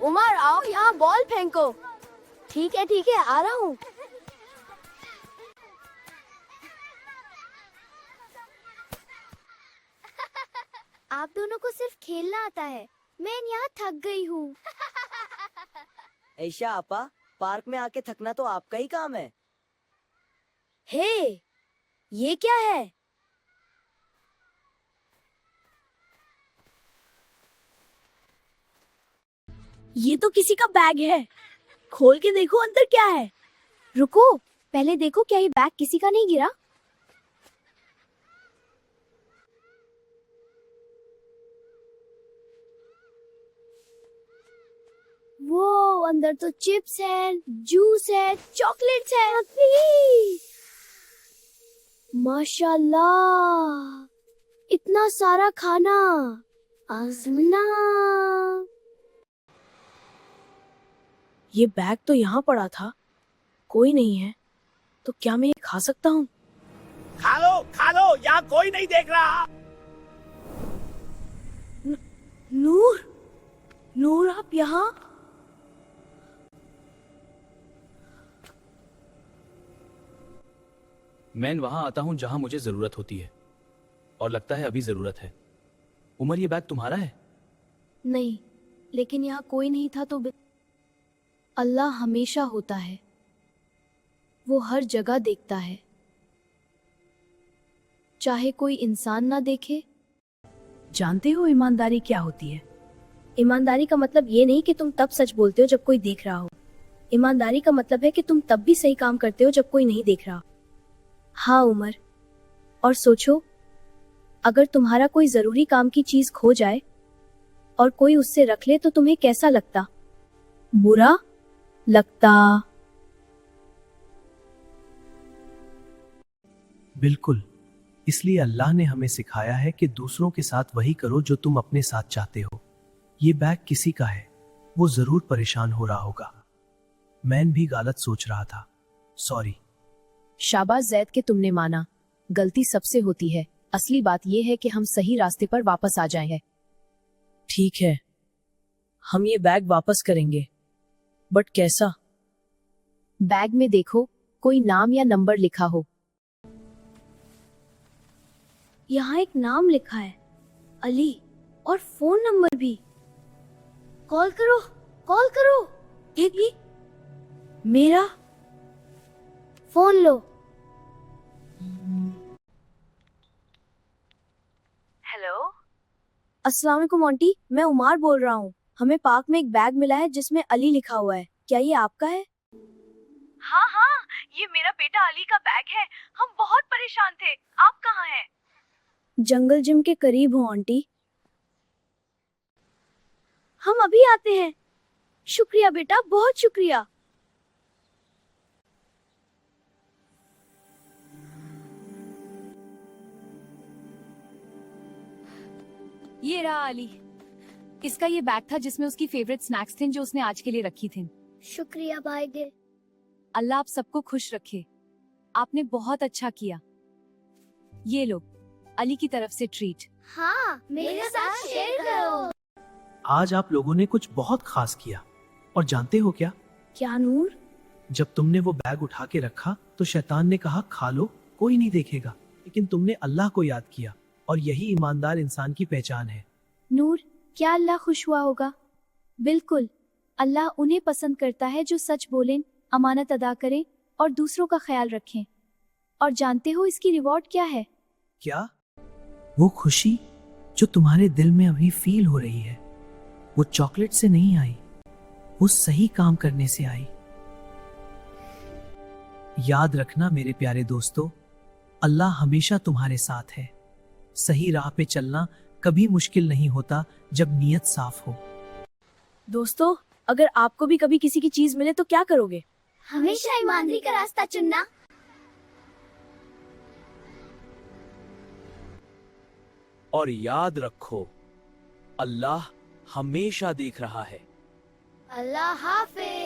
उमर आओ यहाँ बॉल फेंको। ठीक है आ रहा हूँ। आप दोनों को सिर्फ खेलना आता है, मैं यहाँ थक गई हूँ। ऐशा आपा, पार्क में आके थकना तो आपका ही काम है। हे, ये क्या है? ये तो किसी का बैग है। खोल के देखो अंदर क्या है। रुको, पहले देखो क्या ये बैग किसी का नहीं गिरा। वो अंदर तो चिप्स है, जूस है, चॉकलेट्स है। अभी माशाल्लाह, इतना सारा खाना। आजमना। ये बैग तो यहाँ पड़ा था, कोई नहीं है, तो क्या मैं ये खा सकता हूँ? खा लो, यहाँ कोई नहीं देख रहा। नूर, नूर आप यहाँ? मैं वहां आता हूं जहां मुझे जरूरत होती है, और लगता है अभी जरूरत है। उमर, ये बैग तुम्हारा है? नहीं, लेकिन यहाँ कोई नहीं था तो अल्लाह हमेशा होता है, वो हर जगह देखता है, चाहे कोई इंसान ना देखे। जानते हो ईमानदारी क्या होती है? ईमानदारी का मतलब ये नहीं कि तुम तब सच बोलते हो जब कोई देख रहा हो। ईमानदारी का मतलब है कि तुम तब भी सही काम करते हो जब कोई नहीं देख रहा। हाँ उमर, और सोचो, अगर तुम्हारा कोई जरूरी काम की चीज खो जाए और कोई उससे रख ले तो तुम्हें कैसा लगता? बुरा लगता। बिल्कुल, इसलिए अल्लाह ने हमें सिखाया है कि दूसरों के साथ वही करो जो तुम अपने साथ चाहते हो। ये बैग किसी का है, वो जरूर परेशान हो रहा होगा। मैं भी गलत सोच रहा था, सॉरी। शाबाश जैद के तुमने माना, गलती सबसे होती है। असली बात यह है कि हम सही रास्ते पर वापस आ जाए हैं। ठीक है, हम ये बैग वापस करेंगे, बट कैसा? बैग में देखो, कोई नाम या नंबर लिखा हो। यहाँ एक नाम लिखा है, अली, और फोन नंबर भी। कॉल करो, कॉल करो। ये मेरा फोन लो। हेलो, अस्सलाम वालेकुम आंटी, मैं उमार बोल रहा हूँ। हमें पार्क में एक बैग मिला है जिसमें अली लिखा हुआ है, क्या ये आपका है? हाँ, ये मेरा बेटा अली का बैग है। हम बहुत परेशान थे। आप कहाँ हैं? जंगल जिम के करीब हूँ आंटी। हम अभी आते हैं। शुक्रिया बेटा, बहुत शुक्रिया। ये रहा अली। इसका ये बैग था जिसमें उसकी फेवरेट स्नैक्स थे जो उसने आज के लिए रखी थी। शुक्रिया भाई दिल। अल्लाह आप सबको खुश रखे। आपने बहुत अच्छा किया। ये लो, अली की तरफ से ट्रीट। हाँ, मेरे साथ शेयर करो। आज आप लोगों ने कुछ बहुत खास किया, और जानते हो क्या? क्या नूर? जब तुमने वो बैग उठा के रखा तो शैतान ने कहा खा लो, कोई नहीं देखेगा, लेकिन तुमने अल्लाह को याद किया, और यही ईमानदार इंसान की पहचान है। नूर, क्या अल्लाह खुश हुआ होगा? बिल्कुल, अल्लाह उन्हें पसंद करता है जो सच बोलें, अमानत अदा करें और दूसरों का ख्याल रखें। और जानते हो इसकी रिवॉर्ड क्या है? क्या? वो खुशी जो तुम्हारे दिल में अभी फील हो रही है, वो चॉकलेट से नहीं आई, वो सही काम करने से आई। याद रखना मेरे प्यारे दोस्तों, अल्लाह हमेशा तुम्हारे साथ है। सही राह पे चलना कभी मुश्किल नहीं होता जब नीयत साफ हो। दोस्तों, अगर आपको भी कभी किसी की चीज मिले तो क्या करोगे? हमेशा ईमानदारी का रास्ता चुनना। और याद रखो, अल्लाह हमेशा देख रहा है। अल्लाह हाफिज।